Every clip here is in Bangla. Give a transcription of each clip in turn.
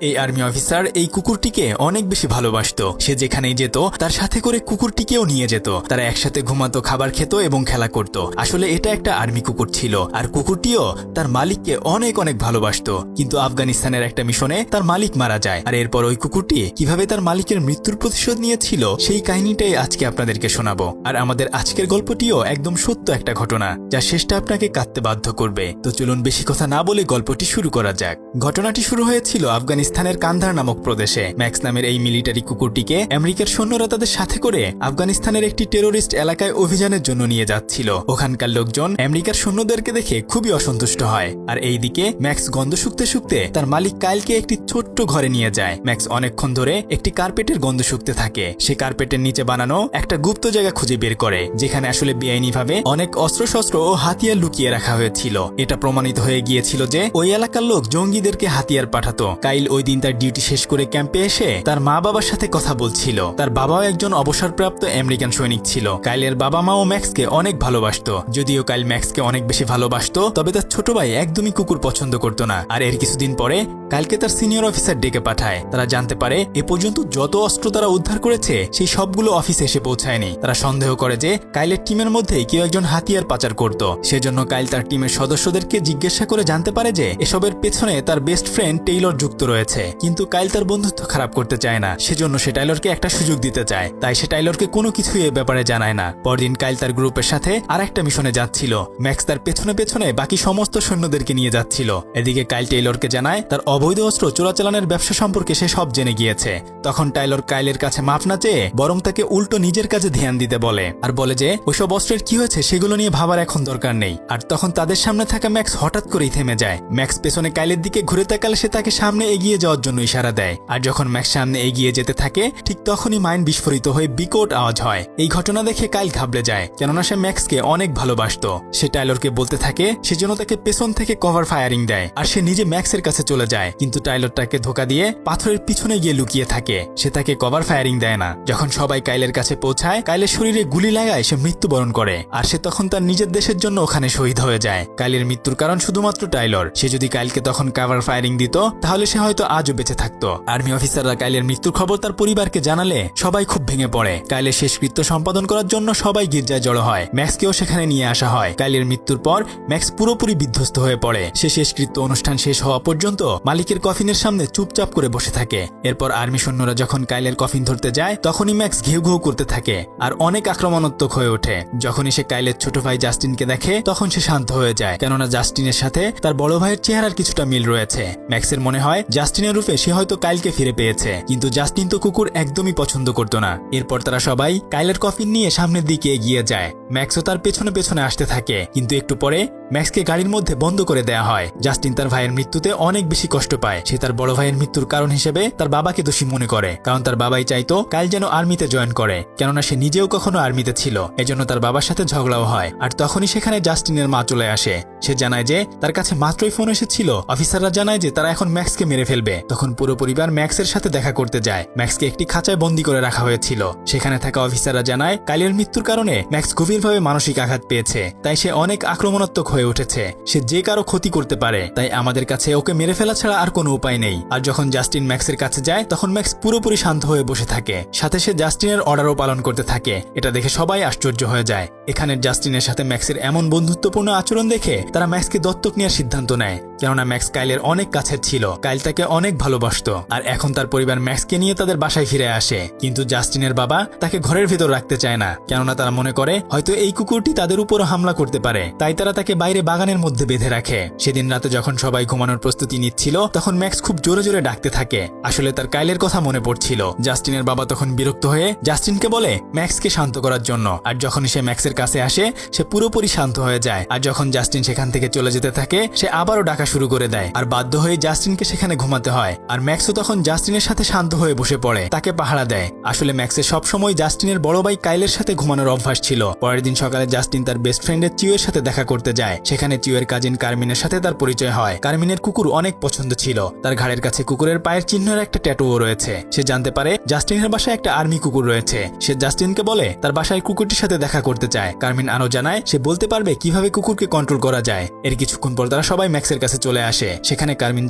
এই আর্মি অফিসার এই কুকুরটিকে অনেক বেশি ভালোবাসতো। সে যেখানেই যেত তার সাথে করে কুকুরটিকেও নিয়ে যেত। তারা একসাথে ঘুমাতো, খাবার খেত এবং খেলা করত। আসলে এটা একটা আর্মি কুকুর ছিল, আর কুকুরটিও তার মালিককে অনেক অনেক ভালোবাসতো। কিন্তু আফগানিস্তানের একটা মিশনে তার মালিক মারা যায়, আর এরপর ওই কুকুরটি কিভাবে তার মালিকের মৃত্যুর প্রতিশোধ নিয়েছিল সেই কাহিনীটাই আজকে আপনাদেরকে শোনাবো। আর আমাদের আজকের গল্পটিও একদম সত্য একটা ঘটনা, যা শেষটা আপনাকে কাঁদতে বাধ্য করবে। তো চলুন বেশি কথা না বলে গল্পটি শুরু করা যাক। ঘটনাটি শুরু হয়েছিল আফগানিস্তানের কান্দার নামক প্রদেশে। ম্যাক্স নামের এই মিলিটারি কুকুরটিকে আমেরিকার সৈন্যরা তাদের সাথে করে আফগানিস্তানের একটি টেরোরিস্ট এলাকায় অভিযানের জন্য নিয়ে যাচ্ছিল। ওখানকার লোকজন আমেরিকার সৈন্যদেরকে দেখে খুবই অসন্তুষ্ট হয়। আর এইদিকে ম্যাক্স গন্ধ শুকতে শুকতে তার মালিক কাইলকে একটি ছোট্ট ঘরে নিয়ে যায়। ম্যাক্স অনেকক্ষণ ধরে একটি কার্পেটের গন্ধ শুকতে থাকে। সে কার্পেটের নিচে বানানো একটা গুপ্ত জায়গা খুঁজে বের করে, যেখানে আসলে বেআইনিভাবে অনেক অস্ত্রশস্ত্র ও হাতিয়ার লুকিয়ে রাখা হয়েছিল। এটা প্রমাণিত হয়ে গিয়েছিল যে ওই এলাকার লোক জঙ্গিদেরকে হাতিয়ার পাঠাতো। কাইল ওই দিন তার ডিউটি শেষ করে ক্যাম্পে এসে তার মা বাবার সাথে কথা বলছিল। তার বাবাও একজন অবসরপ্রাপ্ত আমেরিকান সৈনিক ছিল। কাইলের বাবা মাও ম্যাক্সকে অনেক ভালোবাসতো। যদিও কাইল ম্যাক্সকে অনেক বেশি ভালোবাসতো, তবে তার ছোট ভাই একদমই কুকুর পছন্দ করতো না। আর এর কিছুদিন পরে কাইলকে তার সিনিয়র অফিসার ডেকে পাঠায়। তারা জানতে পারে এ পর্যন্ত যত অস্ত্র তারা উদ্ধার করেছে সেই সবগুলো অফিসে এসে পৌঁছায়নি। তারা সন্দেহ করে যে কাইলের টিমের মধ্যেই কেউ একজন হাতিয়ার পাচার করত। সেজন্য কাইল তার টিমের সদস্যদেরকে জিজ্ঞাসা করে জানতে পারে যে এসবের পেছনে তার বেস্ট ফ্রেন্ড টেইলর যুক্ত রয়েছে। কিন্তু কাইল তার বন্ধুত্ব খারাপ করতে চায় না, সেজন্য সে টাইলরকে একটা সুযোগ দিতে চায়। তাই সে টাইলরকে কোনো কিছুই এ ব্যাপারে জানায় না। পরদিন কাইল তার গ্রুপের সাথে আর একটা মিশনে যাচ্ছিল। ম্যাক্স তার পেছনে পেছনে বাকি সমস্ত সৈন্যদেরকে নিয়ে যাচ্ছিল। এদিকে কাইল টেইলরকে জানায় তার অবৈধ অস্ত্র চোরাচালানের ব্যবসা সম্পর্কে সে সব জেনে গিয়েছে। তখন টাইলর কাইলের কাছে মাফ না চেয়ে বরং তাকে উল্টো নিজের কাজে ধ্যান দিতে বলে, আর বলে যে ওইসব অস্ত্রের কি হয়েছে সেগুলো নিয়ে ভাবার এখন দরকার নেই। আর তখন তাদের সামনে থাকা ম্যাক্স হঠাৎ করেই থেমে যায়। ম্যাক্স পেছনে কাইলের দিকে ঘুরে তাকালে সে তাকে সামনে এগিয়ে যাওয়ার জন্য ইশারা দেয়। আর যখন ম্যাক্স সামনে এগিয়ে যেতে থাকে ঠিক তখনই মাইন বিস্ফোরিত হয়ে বিকট আওয়াজ হয়। এই ঘটনা দেখে কাইল ঘাবড়ে যায়, কেননা সে ম্যাক্সকে অনেক ভালোবাসতো। সে টাইলরকে বলতে থাকে সে যেন তাকে পেছন থেকে কভার ফায়ারিং দেয়, আর সে নিজে ম্যাক্সের কাছে চলে যায়। কিন্তু টাইলর তাকে ধোকা দিয়ে পাথরের পিছনে গিয়ে লুকিয়ে থাকে। সে তাকে কভার ফায়ারিং দেয় না। যখন সবাই কাইলের কাছে পৌঁছায়, কাইলের শরীরে গুলি লাগায় সে মৃত্যুবরণ করে। আর সে তখন তার নিজের দেশের জন্য ওখানে শহীদ হয়ে যায়। কাইলের মৃত্যুর কারণ শুধুমাত্র টাইলর। সে যদি কাইলকে তখন কভার ফায়ারিং দিত তাহলে সে হয়তো আজও বেঁচে থাকতো। আর্মি অফিসাররা কাইলের মৃত্যুর খবর তার পরিবারকে জানালে সবাই খুব ভেঙে পড়ে। কাইলের শেষকৃত্য সম্পাদন করার জন্য সবাই গির্জায় জড়ো হয়। ম্যাক্সকেও সেখানে নিয়ে আসা হয়। কাইলের মৃত্যুর পর ম্যাক্স পুরোপুরি বিধ্বস্ত হয়ে পড়ে। সে শেষকৃত্য অনুষ্ঠান শেষ হওয়া পর্যন্ত মালিকের কফিনের সামনে চুপচাপ করে বসে থাকে। এরপর আর্মি সৈন্যরা যখন কাইলের কফিন ধরতে যায় তখনই ম্যাক্স ঘেউ ঘেউ করতে থাকে আর অনেক আক্রমণাত্মক হয়ে ওঠে। যখনই সে কাইলের ছোট ভাই জাস্টিনকে দেখে তখন সে শান্ত হয়ে যায়, কেননা জাস্টিনের সাথে তার বড় ভাইয়ের চেহারার কিছুটা মিল রয়েছে। ম্যাক্সের মনে হয় জাস্টিনের রূপে সে হয়তো কাইলকে ফিরে পেয়েছে, কিন্তু জাস্টিন তো কুকুর একদমই পছন্দ করতো না। এরপর তারা সবাই কাইলের কফিন নিয়ে সামনের দিকে এগিয়ে যায়। ম্যাক্সও তার পেছনে পেছনে আসতে থাকে, কিন্তু একটু পরে ম্যাক্সকে গাড়ির মধ্যে বন্ধ করে দেয়া হয়। জাস্টিন তার ভাইয়ের মৃত্যুতে অনেক বেশি কষ্ট পায়। সে তার বড় ভাইয়ের মৃত্যুর কারণ হিসেবে তার বাবাকে দোষী মনে করে, কারণ তার বাবাই চাইতো কাইল যেন আর্মিতে জয়েন করে, কেননা সে নিজেও কখনো আর্মিতে ছিল। এজন্য তার বাবার সাথে ঝগড়াও হয়। আর তখনই সেখানে জাস্টিনের মা চলে আসে। সে জানায় যে তার কাছে মাত্রই ফোন এসেছিল। অফিসাররা জানায় যে তারা এখন ম্যাক্সকে মেরে ফেলবে। তখন পুরো পরিবার ম্যাক্সের সাথে দেখা করতে যায়। ম্যাক্সকে একটি খাঁচায় বন্দী করে রাখা হয়েছিল। সেখানে থাকা অফিসাররা জানায় কাইলের মৃত্যুর কারণে ম্যাক্স গভীরভাবে মানসিক আঘাত পেয়েছে, তাই সে অনেক আক্রমণাত্মক হয়ে উঠেছে। সে যে কারো ক্ষতি করতে পারে, তাই আমাদের কাছে ওকে মেরে ফেলা ছাড়া আর কোনো উপায় নেই। আর যখন জাস্টিন ম্যাক্সের কাছে যায় তখন ম্যাক্স পুরোপুরি শান্ত হয়ে বসে থাকে। সাথে সে জাস্টিনের অর্ডারও পালন করতে থাকে। এটা দেখে সবাই আশ্চর্য হয়ে যায়। এখানের জাস্টিনের সাথে ম্যাক্সের এমন বন্ধুত্বপূর্ণ আচরণ দেখে তারা ম্যাক্সকে দত্তক নেওয়ার সিদ্ধান্ত নেয়, কেননা ম্যাক্স কাইলের অনেক কাছের ছিল। কাইল তাকে অনেক ভালোবাসতো। আর এখন তার পরিবার ম্যাক্সকে নিয়ে তাদের বাসায় ফিরে আসে। কিন্তু জাস্টিনের বাবা তাকে ঘরের ভেতর রাখতে চায় না, কেননা তারা মনে করে হয়তো এই কুকুরটি তাদের উপর হামলা করতে পারে। তাই তারা তাকে বাইরে বাগানের মধ্যে বেঁধে রাখে। সেদিন রাতে যখন সবাই ঘুমানোর প্রস্তুতি নিচ্ছিল তখন ম্যাক্স খুব জোরে জোরে ডাকতে থাকে। আসলে তার কাইলের কথা মনে পড়ছিল। জাস্টিনের বাবা তখন বিরক্ত হয়ে জাস্টিনকে বলে ম্যাক্সকে শান্ত করার জন্য। আর যখন সে ম্যাক্সের কাছে আসে সে পুরোপুরি শান্ত হয়ে যায়। আর যখন জাস্টিন সেখান থেকে চলে যেতে থাকে সে আবারও ডাকা শুরু করে দেয়। আর বাধ্য হয়ে জাস্টিনকে সেখানে ঘুমাতে হয়। আর ম্যাক্সও তখন জাস্টিনের সাথে শান্ত হয়ে বসে পড়ে, তাকে পাহারা দেয়। আসলে ম্যাক্সের সবসময় জাস্টিনের বড় ভাই কাইলের সাথে ঘুমানোর অভ্যাস ছিল। পরের দিন সকালে জাস্টিন তার বেস্ট ফ্রেন্ডের চিউয়ের সাথে দেখা করতে যায়। সেখানে চিউয়ের কাজিন কার্মিনের সাথে তার পরিচয় হয়। কার্মিনের কুকুর অনেক পছন্দ ছিল। তার ঘাড়ের কাছে কুকুরের পায়ের চিহ্নের একটা ট্যাটুও রয়েছে। সে জানতে পারে জাস্টিনের বাসায় একটা আর্মি কুকুর রয়েছে। সে জাস্টিনকে বলে তার বাসায় কুকুরটির সাথে দেখা করতে চায়। যায়। কার্মিন আরো জানায় সে বলতে পারবে কিভাবে কুকুরকে কন্ট্রোল করা যায়। এর কিছুক্ষণ পর তারা সবাই ম্যাক্সের কাছে চলে আসে। সেখানে কার্মিন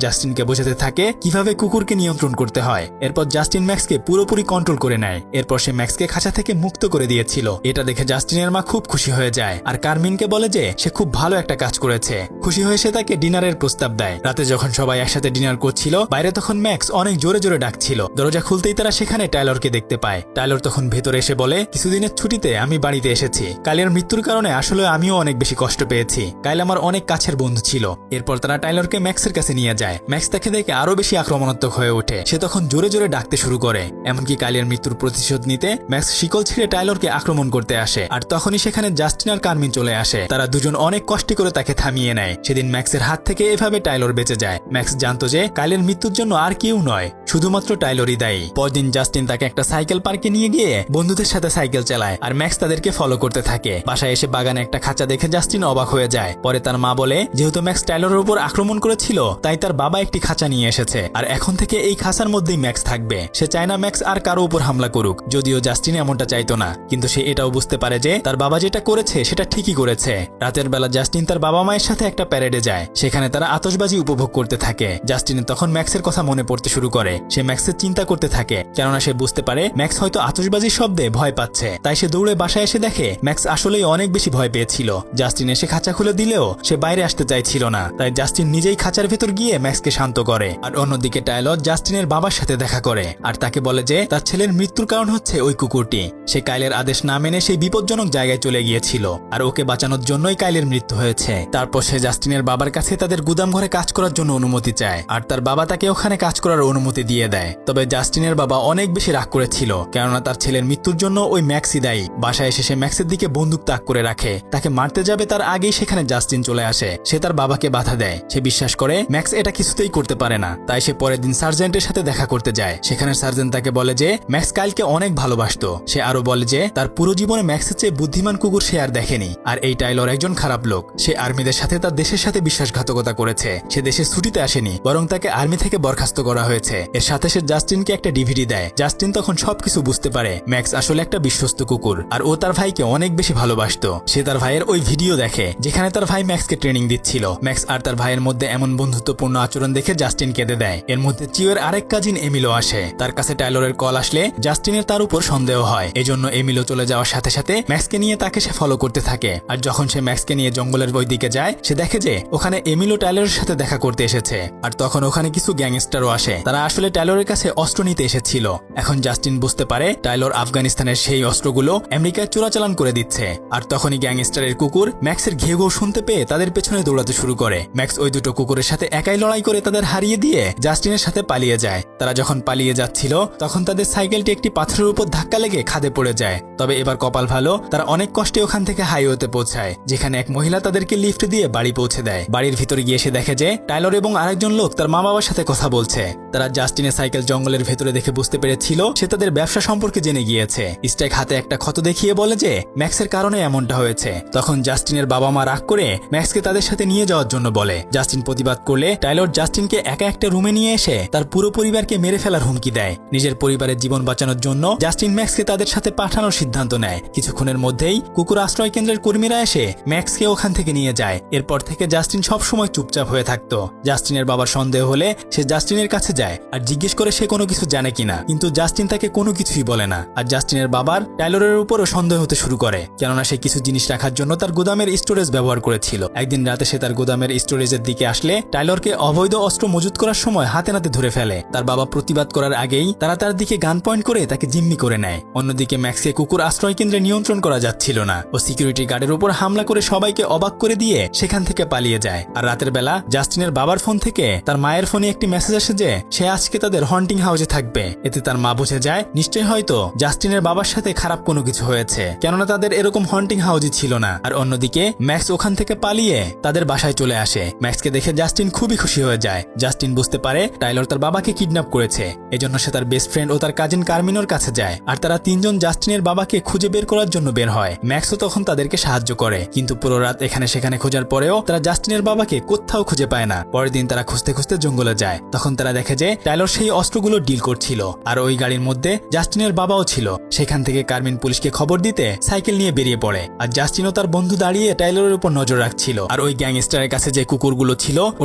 জাস্টিনকে বোঝাতে থাকে কিভাবে কুকুরকে নিয়ন্ত্রণ করতে হয়। এরপর জাস্টিন ম্যাক্সকে পুরোপুরি কন্ট্রোল করে নেয়। এরপর সে ম্যাক্সকে খাঁচা থেকে মুক্ত করে দিয়েছিল। এটা দেখে জাস্টিনের মা খুব খুশি হয়ে যায় আর কার্মিনকে বলে যে সে খুব ভালো একটা কাজ করেছে। খুশি হয়ে সে তাকে ডিনারের প্রস্তাব দেয়। রাতে যখন সবাই একসাথে ডিনার করছিল, বাইরে তখন ম্যাক্স অনেক জোরে জোরে ডাকছিল। দরজা খুলতেই তারা সেখানে টাইলরকে দেখতে পায়। টাইলর তখন ভেতরে এসে বলে, কিছুদিনের ছুটিতে আমি বাড়িতে এসেছি। কাইলের মৃত্যুর কারণে আসলে আমিও অনেক বেশি কষ্ট পেয়েছি। কাইল আমার অনেক কাছের বন্ধু ছিল। এরপর তারা টাইলরকে ম্যাক্সের কাছে নিয়ে যায়। ম্যাক্স তাকে দেখে আরো বেশি আক্রমণাত্মক হয়ে ওঠে। সে তখন জোরে জোরে ডাকতে শুরু করে। এমনকি কাইলের মৃত্যুর প্রতিশোধ নিতে ম্যাক্স শিকল ছিঁড়ে টাইলরকে আক্রমণ করতে আসে। আর তখনই সেখানে জাস্টিন আর কার্মিন চলে আসে। তারা দুজন অনেক কষ্ট করে তাকে থামিয়ে নেয়। সেদিন ম্যাক্সের হাত থেকে এভাবে টাইলর বেঁচে যায়। ম্যাক্স জানতো যে কাইলের মৃত্যুর জন্য আর কেউ নয়, শুধুমাত্র টাইলরই দায়ী। পরদিন জাস্টিন তাকে একটা সাইকেল পার্কে নিয়ে গিয়ে বন্ধুদের সাথে সাইকেল চালায় আর ম্যাক্স তাদেরকে ফলো করতে থাকে। বাসায় এসে বাগানে একটা খাঁচা দেখে জাস্টিন অবাক হয়ে যায়। পরে তার মা বলে, যেহেতু ম্যাক্স টাইলরের উপর আক্রমণ করেছিল তাই তার বাবা একটি খাঁচা নিয়ে এসেছে আর এখন থেকে এই খাঁচার মধ্যেই ম্যাক্স থাকবে। সে চায় না ম্যাক্স আর কারো উপর হামলা করুক। যদিও জাস্টিন এমনটা চাইতো না, কিন্তু সে এটাও বুঝতে পারে যে তার বাবা যেটা করেছে সেটা ঠিকই করেছে। রাতের বেলা জাস্টিন তার বাবা মায়ের সাথে একটা প্যারেডে যায়। সেখানে তারা আতশবাজি উপভোগ করতে থাকে। জাস্টিনের তখন ম্যাক্সের কথা মনে পড়তে শুরু করে। সে ম্যাক্সের চিন্তা করতে থাকে, কেননা সে বুঝতে পারে ম্যাক্স হয়তো আতশবাজির শব্দে ভয় পাচ্ছে। তাই সে দৌড়ে বাসায় এসে দেখে ম্যাক্স আসলেই অনেক বেশি ভয় পেয়েছিল। জাস্টিন এসে খাঁচা খুলে দিলেও সে বাইরে আসতে চাইছিল না। তাই জাস্টিন নিজেই খাঁচার ভেতর গিয়ে ম্যাক্সকে শান্ত করে। আর অন্যদিকে টাইলর জাস্টিনের বাবার সাথে দেখা করে আর তাকে বলে যে তার ছেলের মৃত্যুর কারণ হচ্ছে ওই কুকুরটি। সে কাইলের আদেশ না মেনে সেই বিপজ্জনক জায়গায় চলে গিয়েছিল আর ওকে বাঁচানোর জন্যই কাইলের মৃত্যু হয়েছে। তারপর সে জাস্টিনের বাবার কাছে তাদের গুদাম ঘরে কাজ করার জন্য অনুমতি চায় আর তার বাবা তাকে ওখানে কাজ করার অনুমতি দিয়ে দেয়। তবে জাস্টিনের বাবা অনেক বেশি রাগ করেছিল, কেননা তার ছেলের মৃত্যুর জন্য ওই ম্যাক্সই দায়ী। বাসায় এসে সে ম্যাক্সের দিকে বন্দুক তাক করে রাখে। তাকে মারতে যাবে তার আগেই সেখানে জাস্টিন চলে আসে। সে তার বাবাকে বাধা দেয়। সে বিশ্বাস করে ম্যাক্স এটা কিছুতেই করতে পারে না। তাই সে পরের দিন সার্জেন্টের সাথে দেখা করতে যায়। সেখানে সার্জেন্ট তাকে বলে যে ম্যাক্স কাইলকে অনেক ভালোবাসতো। সে আরো বলে যে তার পুরো জীবনে ম্যাক্সের চেয়ে বুদ্ধিমান কুকুর সে আর দেখেনি। আর এই টাইলর একজন খারাপ লোক। সে আর্মিদের সাথে তার দেশের সাথে বিশ্বাসঘাতকতা করেছে। সে দেশে ছুটিতে আসেনি, বরং তাকে আর্মি থেকে বরখাস্ত করা হয়েছে। এর সাথে সে জাস্টিনকে একটা ডিভিডি দেয়। জাস্টিন তখন সবকিছু বুঝতে পারে ম্যাক্স আসলে একটা বিশ্বস্ত কুকুর আর ও তার ভাইকে অনেক বেশি ভালোবাসতো। সে তার ভাইয়ের ওই ভিডিও দেখে যেখানে তার ভাই ম্যাক্সকে ট্রেনিং দিচ্ছিল। ম্যাক্স আর তার ভাইয়ের মধ্যে এমন বন্ধুত্বপূর্ণ আচরণ দেখে জাস্টিন কেঁদে দেয়। এর মধ্যে চিওর আরেক কাজিন এমিলো আসে। তার কাছে টাইলরের কল আসলে জাস্টিনের তার উপর সন্দেহ হয়। এজন্য এমিলো চলে যাওয়ার সাথে সাথে ম্যাক্সকে নিয়ে তাকে সে ফলো করতে থাকে। আর যখন সে ম্যাক্সকে নিয়ে জঙ্গলের ওই দিকে যায়, সে দেখে যে ওখানে এমিলো টাইলরের সাথে দেখা করতে এসেছে। আর তখন ওখানে কিছু গ্যাংস্টারও আসে। তারা আসলে টাইলরের কাছে অস্ত্র নিতে এসেছিল। এখন জাস্টিন বুঝতে পারে টাইলর আফগানিস্তানের সেই অস্ত্রগুলো আমেরিকায় চোরাচালান করে দিচ্ছে। আর তখনই গ্যাংস্টারের কুকুর ম্যাক্সের ঘেউ ঘেউ শুনতে পেয়ে তাদের পেছনে দৌড়াতে শুরু করে। ম্যাক্স ওই দুটো কুকুরের সাথে একাই লড়াই করে তাদের হারিয়ে দিয়ে জাস্টিনের সাথে পালিয়ে যায়। তারা যখন পালিয়ে যাচ্ছিল তখন তাদের সাইকেলটি একটি পাথরের উপর ধাক্কা লেগে খাদে পড়ে যায়। তবে এবার কপাল ভালো, তারা অনেক কষ্টে ওখান থেকে হাইওয়েতে পৌঁছায়, যেখানে এক মহিলা তাদেরকে লিফট দিয়ে বাড়ি পৌঁছে দেয়। বাড়ির ভিতরে গিয়ে সে দেখে যে টাইলর এবং আরেকজন লোক তার মা বাবার সাথে কথা বলছে। তারা জাস্টিনের সাইকেল জঙ্গলের ভেতরে দেখে বুঝতে পেরেছিল সে তাদের ব্যবসা সম্পর্কে জেনে গিয়েছে। স্ট্রাইক হাতে একটা ক্ষত দেখিয়ে বলে যে ম্যাক্সের কারণে এমনটা হয়েছে। তখন জাস্টিনের বাবা মা রাগ করে ম্যাক্সকে তাদের সাথে নিয়ে যাওয়ার জন্য বলে। জাস্টিন প্রতিবাদ করলে টাইলর জাস্টিনকে একা একটা রুমে নিয়ে এসে তার পুরো পরিবারকে মেরে ফেলার হুমকি দেয়। নিজের পরিবারের জীবন বাঁচানোর জন্য জাস্টিন ম্যাক্সকে তাদের সাথে পাঠানোর সিদ্ধান্ত নেয়। কিছুক্ষণের মধ্যেই কুকুর আশ্রয় কেন্দ্রের কর্মীরা এসে ম্যাক্সকে ওখান থেকে নিয়ে যায়। এরপর থেকে জাস্টিন সব সময় চুপচাপ হয়ে থাকতো। জাস্টিনের বাবার সন্দেহ হলে সে জাস্টিনের কাছে যায় আর জিজ্ঞেস করে সে কোনো কিছু জানে কিনা, কিন্তু জাস্টিন তাকে কোনো কিছুই বলে না। আর জাস্টিনের বাবার টাইলরের উপরও সন্দেহ হতে শুরু করে, কেননা সে কিছু জিনিস রাখার জন্য তার গুদামের স্টোরেজ ব্যবহার করেছিল। একদিন রাতে সে তার গুদামের স্টোরেজের দিকে আসলে টাইলরকে অবৈধ অস্ত্র মজুত করার সময় হাতে নাতে ধরে ফেলে। তার বাবা প্রতিবাদ করার আগেই তারা তার দিকে গান পয়েন্ট করে তাকে জিম্মি করে নেয়। অন্যদিকে ম্যাক্সকে কুকুর আশ্রয় কেন্দ্রে নিয়ন্ত্রণ করা যাচ্ছিল না। ও সিকিউরিটি গার্ডের উপর হামলা করে সবাইকে অবাক করে দিয়ে সেখান থেকে পালিয়ে যায়। আর রাতের বেলা জাস্টিনের বাবার ফোন থেকে তার মায়ের ফোনে একটি মেসেজ আসে যে সে আজকে তাদের হন্টিং হাউসে থাকবে। এতে তার মা বুঝে যায় নিশ্চয়ই হয়তো জাস্টিনের বাবার সাথে খারাপ কোনো কিছু হয়েছে, কেননা তাদের এরকম হন্টিং হাউসই ছিল না। আর অন্যদিকে ম্যাক্স ওখান থেকে পালিয়ে তাদের বাসায় চলে আসে। ম্যাক্সকে দেখে জাস্টিন খুবই খুশি হয়ে যায়। জাস্টিন বুঝতে পারে টাইলর তার বাবাকে কিডন্যাপ করেছে। এজন্য সে তার বেস্ট ফ্রেন্ড ও তার কাজিন কার্মিনোর কাছে যায়। আর তারা তিনজন জাস্টিনের বাবাকে খুঁজে বের করার জন্য বের হয়। ম্যাক্সও তখন তাদেরকে সাহায্য করে, কিন্তু পুরো রাত এখানে সেখানে খোঁজার পরেও তারা জাস্টিনের বাবাকে কোথাও খুঁজে পায় না। পরের দিন তারা খুঁজতে খুঁজতে জঙ্গলে যায়। তখন তারা দেখে যে টাইলর টাইলর সেই অস্ত্রগুলো ডিল করছিল। আর ওই গাড়ির মধ্যে জাস্টিনের বাবাও ছিল। সেখান থেকে কার্মিন পুলিশকে খবর দিতে সাইকেল নিয়ে বেরিয়ে পড়ে। আর জাস্টিনও তার বন্ধু দাঁড়িয়ে টাইলরের উপর নজর রাখছিল। আর ওই গ্যাংস্টারের কাছে যে কুকুরগুলো ছিল